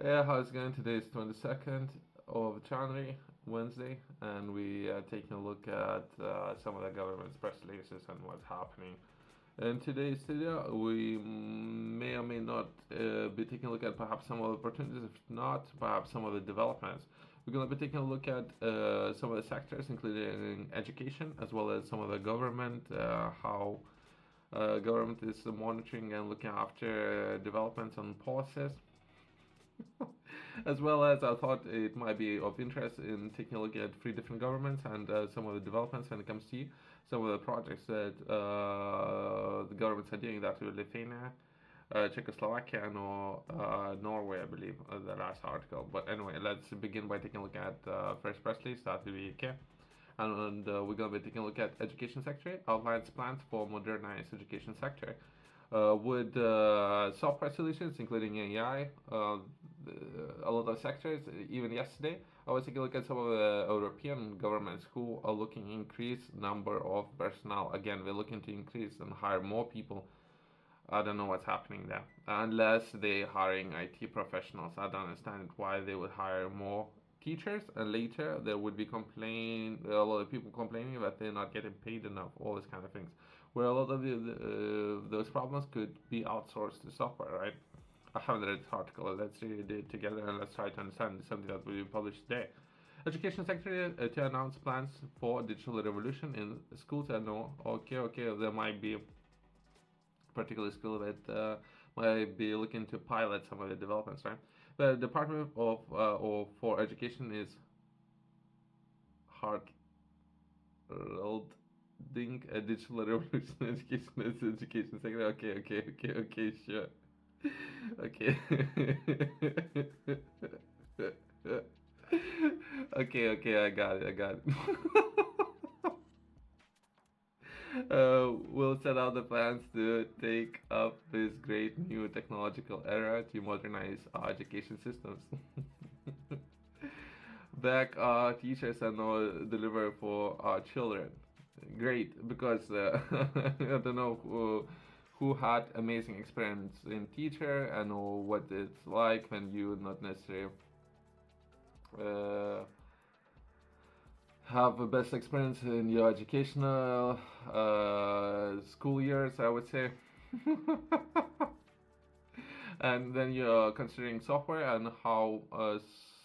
Yeah, how's it going? Today is 22nd of January, Wednesday, and we are taking a look at some of the government's press releases and what's happening. In today's video, we may or may not be taking a look at perhaps some of the opportunities, if not, perhaps some of the developments. We're going to be taking a look at some of the sectors, including education, as well as some of the government, how government is monitoring and looking after developments and policies, as well as I thought it might be of interest in taking a look at three different governments and some of the developments when it comes to some of the projects that the governments are doing. That with Lithuania, Czechoslovakia, and Norway, I believe, the last article. But anyway, let's begin by taking a look at first press release, that will be UK. And we're going to be taking a look at education sector, outlines plans for modernized education sector with software solutions, including AI, a lot of sectors. Even yesterday, I was taking a look at some of the European governments who are looking to increase number of personnel. Again, we're looking to increase and hire more people. I don't know what's happening there. Unless they're hiring IT professionals, I don't understand why they would hire more teachers, and later there would be a lot of people complaining that they're not getting paid enough, all these kind of things. Where a lot of those problems could be outsourced to software, right? I haven't read this article. Let's read it together and let's try to understand something that will be published today. Education Secretary to announce plans for digital revolution in schools. I know, okay, there might be particular school that might be looking to pilot some of the developments, right? The Department of or for Education is hard building a digital revolution in education as education sector. Okay, sure. Okay. Okay, I got it. We'll set out the plans to take up this great new technological era to modernize our education systems. Back our teachers and all deliver for our children. Great, because I don't know who had amazing experience in teacher and know what it's like when you not necessarily uh, have the best experience in your educational school years, I would say. And then you're considering software and how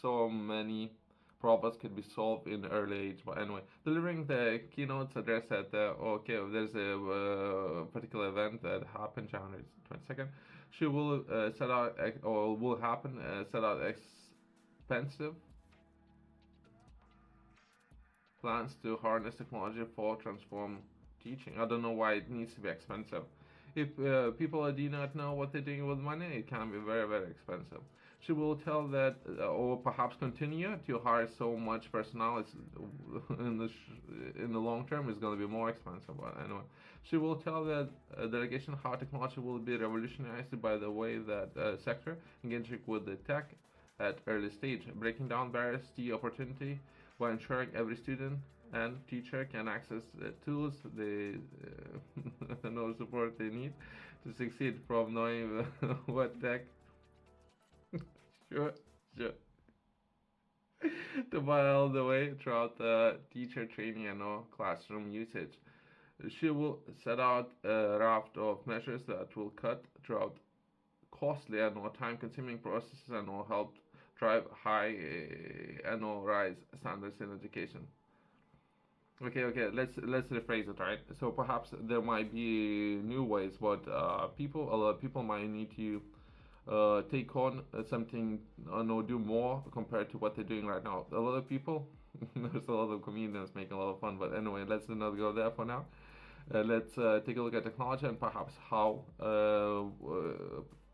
so many problems could be solved in early age. But anyway, delivering the keynotes address at there's a particular event that happened January 22nd. She will set out or will happen set out expensive plans to harness technology for transform teaching. I don't know why it needs to be expensive. If people do not know what they're doing with money, it can be very, very expensive. She will tell that, or perhaps continue to hire so much personnel in the long term is going to be more expensive. But anyway, she will tell that delegation how technology will be revolutionized by the way that sector engaging with the tech at early stage, breaking down barriers to opportunity while ensuring every student and teacher can access the tools they know support they need to succeed from knowing what tech sure sure to buy all the way throughout the teacher training and all classroom usage. She will set out a raft of measures that will cut throughout costly and more time consuming processes and will help drive high and will rise standards in education. Okay. Let's rephrase it, right? So perhaps there might be new ways, but a lot of people might need to take on something or do more compared to what they're doing right now. A lot of people, there's a lot of comedians making a lot of fun, but anyway, let's not go there for now. Let's take a look at technology and perhaps how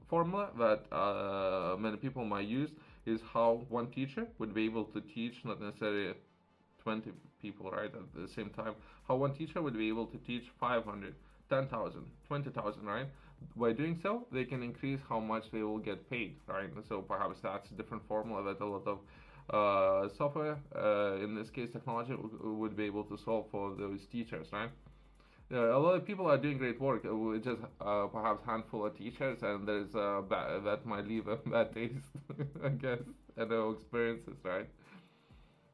formula that many people might use is how one teacher would be able to teach not necessarily 20 people, right, at the same time. How one teacher would be able to teach 500, 10,000, 20,000, right? By doing so, they can increase how much they will get paid, right? And so perhaps that's a different formula that a lot of software, in this case technology, would be able to solve for those teachers, right? Yeah, a lot of people are doing great work. We just perhaps handful of teachers, and there's that might leave a bad taste, I guess, and experiences, right?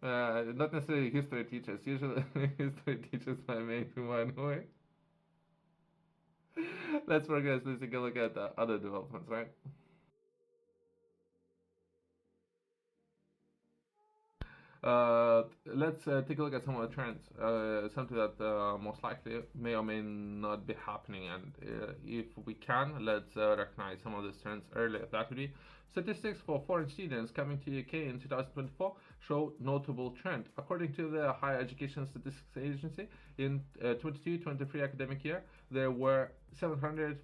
Not necessarily history teachers. Usually, history teachers might make one way. Let's progress. Let's take a look at other developments, right? Let's take a look at some of the trends. Something that most likely may or may not be happening, and if we can, let's recognize some of these trends earlier. That would be statistics for foreign students coming to UK in 2024 show notable trend. According to the Higher Education Statistics Agency, in 22-23 academic year, there were 700,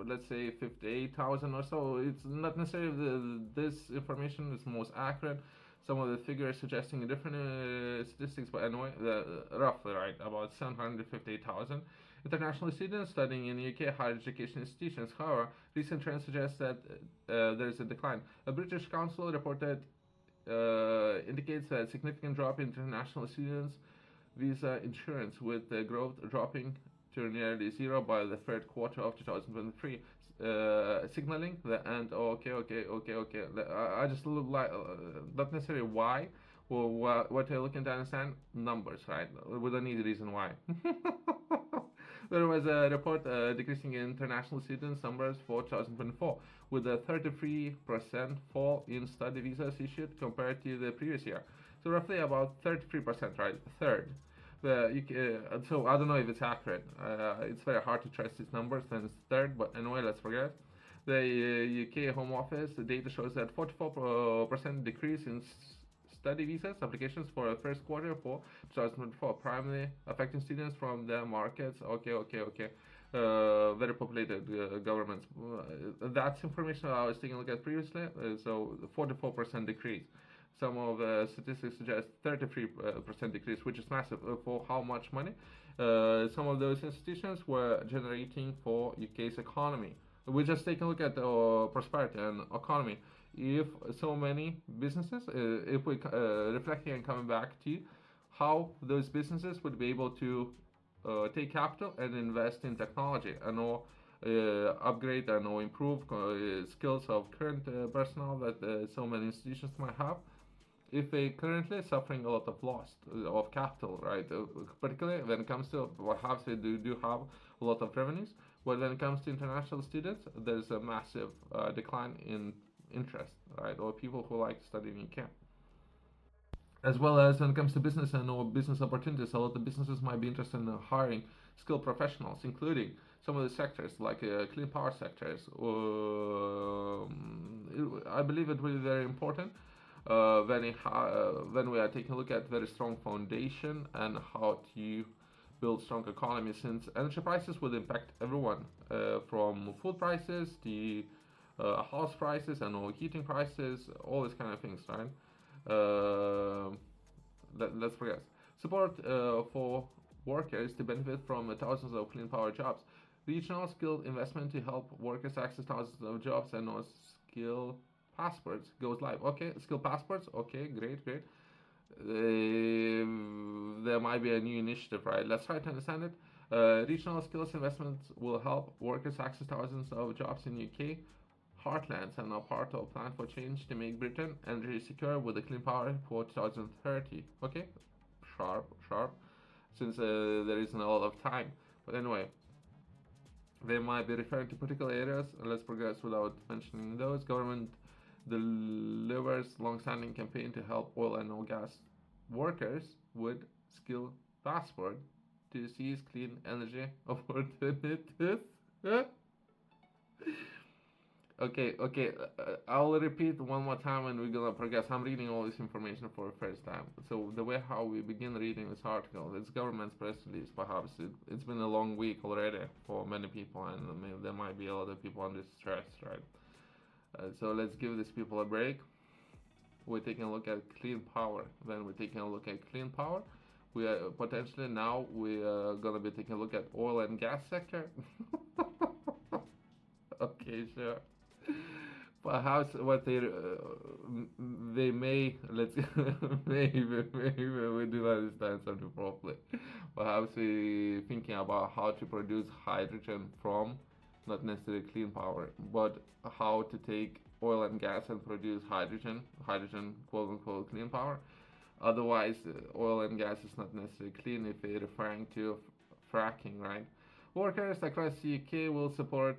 let's say 58,000 or so. It's not necessarily this information is most accurate. Some of the figures suggesting different statistics, but anyway, roughly right, about 758,000 international students studying in UK higher education institutions. However, recent trends suggest that there is a decline. A British council reported indicates a significant drop in international students visa insurance, with the growth dropping to nearly zero by the third quarter of 2023, signaling the end. Oh, okay. I just look like not necessarily why. Well, what you're looking to understand numbers, right? We don't need a reason why. There was a report decreasing in international students numbers for 2024, with a 33% fall in study visas issued compared to the previous year. So roughly about 33%, right? Third. So I don't know if it's accurate. It's very hard to trust these numbers. Then it's third, but anyway, let's forget. The UK Home Office data shows that 44% decrease in study visas applications for the first quarter for 2024, primarily affecting students from the markets. Okay. Very populated governments. That's information I was taking a look at previously. So 44% decrease. Some of the statistics suggest 33% decrease, which is massive. For how much money? Some of those institutions were generating for UK's economy. We just take a look at prosperity and economy. If so many businesses, if we reflecting and coming back to how those businesses would be able to take capital and invest in technology and or upgrade and or improve skills of current personnel that so many institutions might have, if they currently suffering a lot of loss of capital, right? Particularly when it comes to perhaps they do have a lot of revenues, but when it comes to international students, there's a massive decline in interest, right? Or people who like to study in UK. As well as when it comes to business and or business opportunities, a lot of businesses might be interested in hiring skilled professionals, including some of the sectors like clean power sectors. I believe it will be very important when we are taking a look at very strong foundation and how to build strong economy, since energy prices would impact everyone, from food prices to house prices and all heating prices, all these kind of things, right? Uh, let's progress. Support for workers to benefit from thousands of clean power jobs. Regional skilled investment to help workers access thousands of jobs and no skill passports goes live. Okay, skill passports. Okay, great. There might be a new initiative, right? Let's try to understand it. Regional skills investments will help workers access thousands of jobs in UK heartlands and are part of a plan for change to make Britain energy secure with a clean power for 2030. Okay, sharp. Since there isn't a lot of time, but anyway, they might be referring to particular areas. Let's progress without mentioning those. Government delivers long-standing campaign to help oil and gas workers with skill passport to seize clean energy opportunities. Okay. I'll repeat one more time and we're gonna progress. I'm reading all this information for the first time. So the way how we begin reading this article, it's government's press release. Perhaps it's been a long week already for many people, and there might be a lot of people under stress, right? So let's give these people a break. We're taking a look at clean power. Then we're taking a look at clean power. We are potentially now we are gonna be taking a look at oil and gas sector. Okay, sure. perhaps what they may let's maybe we do not understand something properly. Perhaps we thinking about how to produce hydrogen from not necessarily clean power, but how to take oil and gas and produce hydrogen quote unquote clean power. Otherwise, oil and gas is not necessarily clean if they're referring to fracking, right? Workers across the UK will support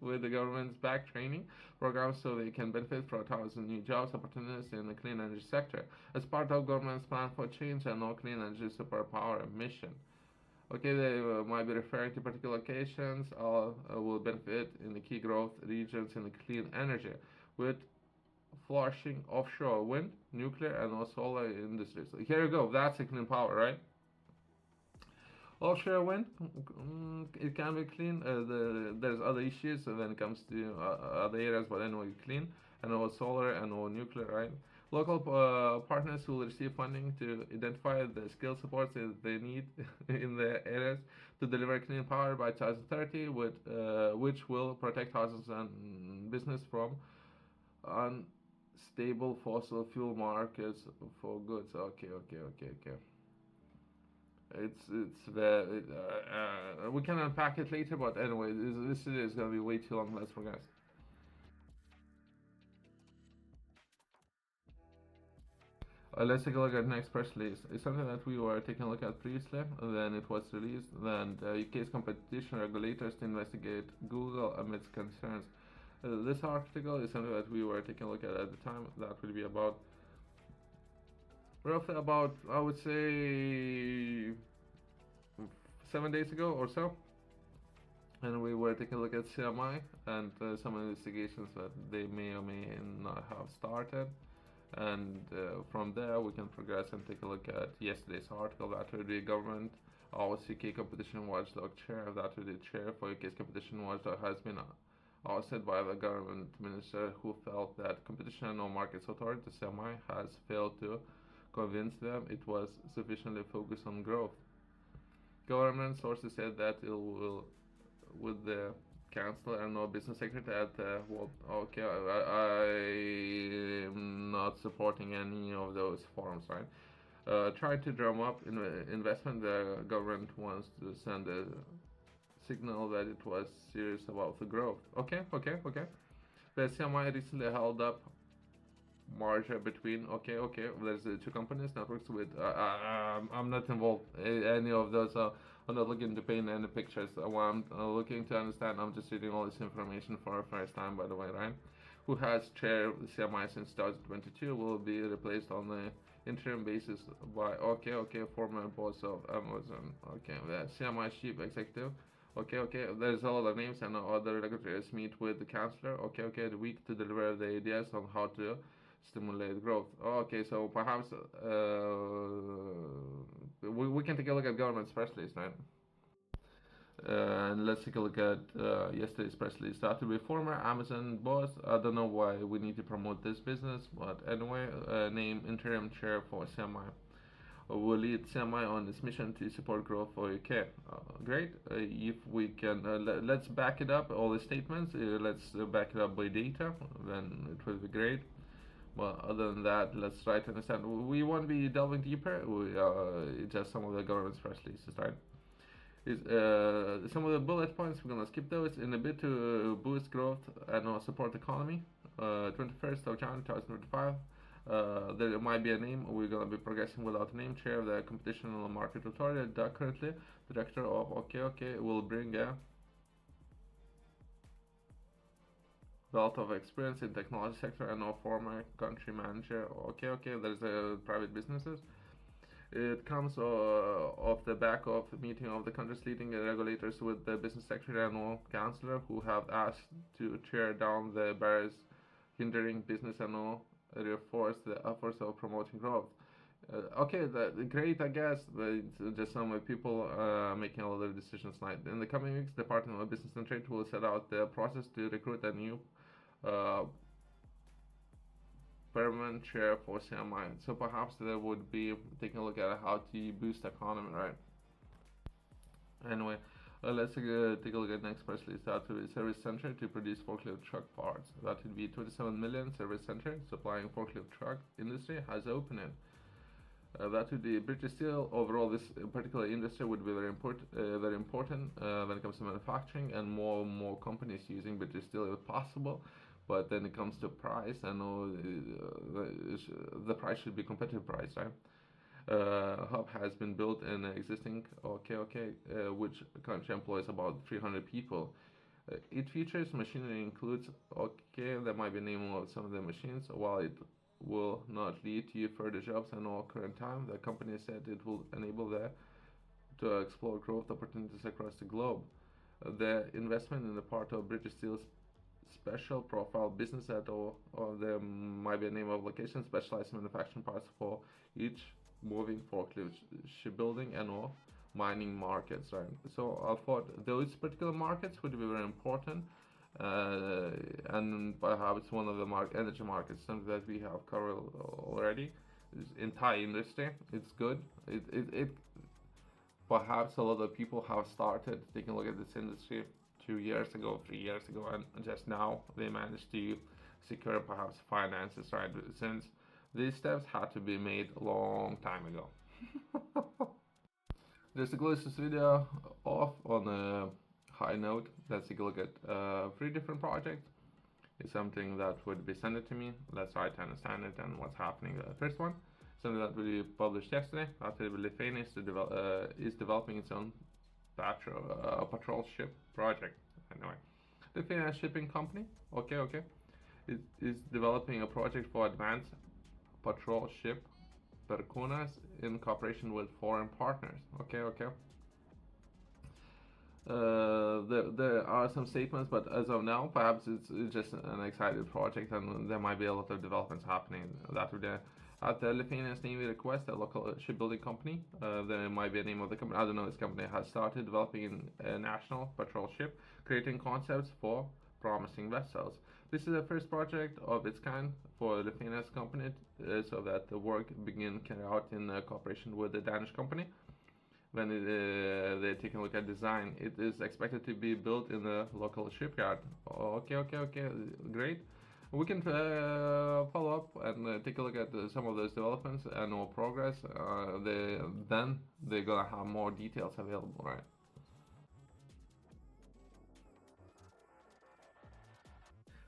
with the government's back training programs so they can benefit from 1,000 new jobs opportunities in the clean energy sector as part of government's plan for change and no clean energy superpower mission. Okay, they might be referring to particular locations all will benefit in the key growth regions in the clean energy with flourishing offshore wind, nuclear, and also solar industries. So here you go. That's a clean power, right? Offshore wind, it can be clean. There's other issues when it comes to other areas, but anyway, clean. And also solar and all nuclear, right? Local partners will receive funding to identify the skill supports that they need in the areas to deliver clean power by 2030, which will protect houses and business from unstable fossil fuel markets for goods. Okay. It's very. We can unpack it later, but anyway, this is gonna be way too long. Let's progress. Let's take a look at next press release. It's something that we were taking a look at previously, and then it was released. Then UK's competition regulators to investigate Google amidst concerns. This article is something that we were taking a look at the time. That will be about roughly about I would say 7 days ago or so, and we were taking a look at CMI and some investigations that they may or may not have started. And from there, we can progress and take a look at yesterday's article that the government, our UK Competition Watchdog chair, that the chair for UK's Competition Watchdog has been ousted by the government minister who felt that Competition or Markets Authority, the CMI, has failed to convince them it was sufficiently focused on growth. Government sources said that it will, with the councillor and no business secretary at well, okay, I'm not supporting any of those forums, right? Trying to drum up investment, the government wants to send a signal that it was serious about the growth. Okay. The CMI recently held up merger between there's two companies networks with I'm not involved in any of those I'm not looking to paint any pictures. What I'm looking to understand, I'm just reading all this information for the first time, by the way, right? Who has chaired the CMI since 2022 will be replaced on the interim basis by former boss of Amazon. The CMI chief executive. There's a lot of names and other regulators meet with the councillor. The week to deliver the ideas on how to stimulate growth. So perhaps we can take a look at government's press release, right? And let's take a look at yesterday's press release. Started with former Amazon boss. I don't know why we need to promote this business, but anyway, name interim chair for CMI. Will lead CMI on its mission to support growth for UK. Great. If we can, let's back it up, all the statements, let's back it up by data, then it will be great. Well, other than that, let's try to understand. We won't be delving deeper. Just some of the government's press releases, right? Some of the bullet points, we're gonna skip those. In a bid to boost growth and support the economy, 21st of January 2025. There might be a name. We're gonna be progressing without a name. Chair of the Competition and Market Authority, currently director of will bring a wealth of experience in technology sector and no former country manager. There's private businesses. It comes off the back of the meeting of the country's leading regulators with the business secretary and all councillor who have asked to tear down the barriers hindering business and all reinforce the efforts of promoting growth. Great, I guess, but just some people making a lot of decisions tonight. In the coming weeks, the Department of Business and Trade will set out the process to recruit a new permanent chair for CMI. So perhaps they would be taking a look at how to boost the economy, right? Anyway, Let's take a look at next press release. That will be service center to produce forklift truck parts. That would be 27 million service center supplying forklift truck industry has opened. That would be British Steel. Overall, this particular industry would be very important when it comes to manufacturing, and more companies using British Steel if possible. But then it comes to price, I know the price should be competitive price, right? Hub has been built in existing which currently employs about 300 people. It features machinery includes there might be a name of some of the machines. While it will not lead to further jobs and all current time, the company said it will enable them to explore growth opportunities across the globe. The investment in the part of British Steel's special profile business at all, or there might be a name of location specialized in manufacturing parts for each moving forklift, shipbuilding, and or mining markets, right? So I thought those particular markets would be very important, and perhaps one of the energy markets, something that we have covered already, is in Thai industry. It's good. It perhaps a lot of people have started taking a look at this industry 2 years ago, 3 years ago, and just now they managed to secure perhaps finances, right? Since these steps had to be made a long time ago. Just to close this video off on a high note, let's take a look at 3 different projects. It's something that would be sent to me. Let's try to understand it and what's happening. The first one, something that we published yesterday. After Lithuania is developing its own patrol ship project. Anyway, Lithuania shipping company, is developing a project for advanced patrol ship Perkunas in cooperation with foreign partners. There are some statements, but as of now, perhaps it's just an excited project, and there might be a lot of developments happening. That would at the Lithuanian Navy request, a local shipbuilding company, there might be a name of the company. I don't know. This company has started developing a national patrol ship, creating concepts for promising vessels. This is the first project of its kind for Lithuania's company, so that the work begin carried out in cooperation with the Danish company. When they're taking a look at design, it is expected to be built in the local shipyard. Great. We can follow up and take a look at some of those developments and more progress. Then they're gonna have more details available, right?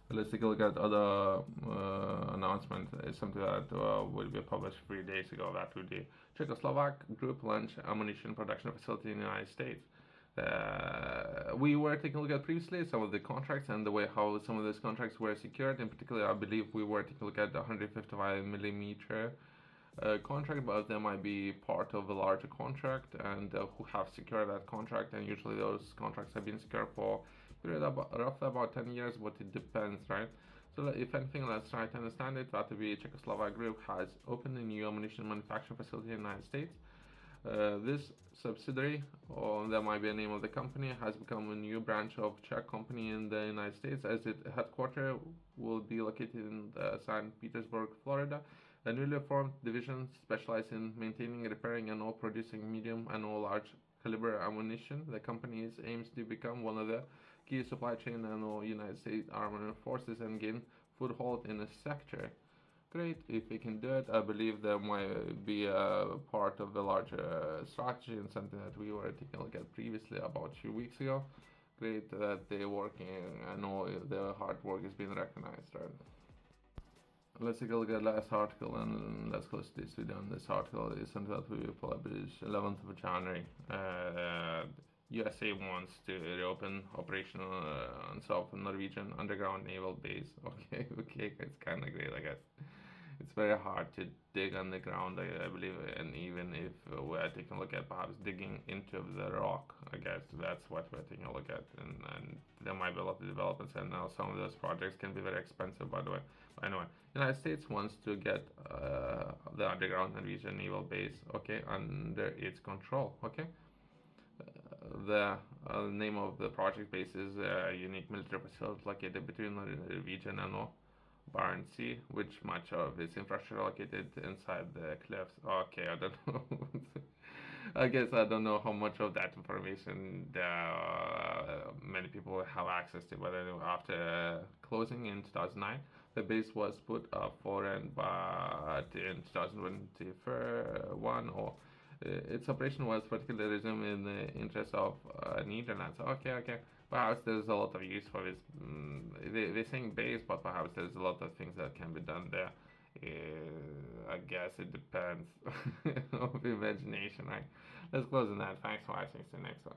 Let's take a look at other announcement. It's something that will be published 3 days ago. That would be Czechoslovak Group launch ammunition production facility in the United States. We were taking a look at previously some of the contracts and the way how some of those contracts were secured. In particular, I believe we were taking a look at the 155 millimeter contract, but there might be part of a larger contract, and who have secured that contract. And usually those contracts have been secured for period roughly about 10 years, but it depends, right? So if anything, let's try to understand it. That would be Czechoslovak Group has opened a new ammunition manufacturing facility in the United States. This subsidiary, or there might be a name of the company, has become a new branch of Czech company in the United States, as its headquarters will be located in St. Petersburg, Florida. A newly formed division specialized in maintaining, repairing, and all producing medium and all large caliber ammunition. The company aims to become one of the key supply chain and all United States Armed Forces and gain foothold in the sector. Great, if we can do it, I believe there might be a part of the larger strategy and something that we were taking a look at previously about 2 weeks ago. Great that they're working and all their hard work is being recognized, right? Let's take a look at the last article and let's close this video. And this article is something that we will publish 11th of January. USA wants to reopen operational on South Norwegian underground naval base. It's kind of great, I guess. It's very hard to dig underground, I believe, and even if we are taking a look at perhaps digging into the rock, I guess that's what we're taking a look at, and there might be a lot of developments, and now some of those projects can be very expensive, by the way. But anyway, United States wants to get the underground Norwegian naval base, under its control, The name of the project base is a unique military facility located between Norwegian and Barents Sea, which much of its infrastructure located inside the cliffs. I don't know. I guess I don't know how much of that information many people have access to, whether after closing in 2009, the base was put up for rent, but in 2021, or its operation was particularly resumed in the interest of Netherlands. Okay, okay. Perhaps there's a lot of use for this. They're saying base, but perhaps there's a lot of things that can be done there. I guess it depends of imagination, right? Let's close on that. Thanks for watching. See you next one.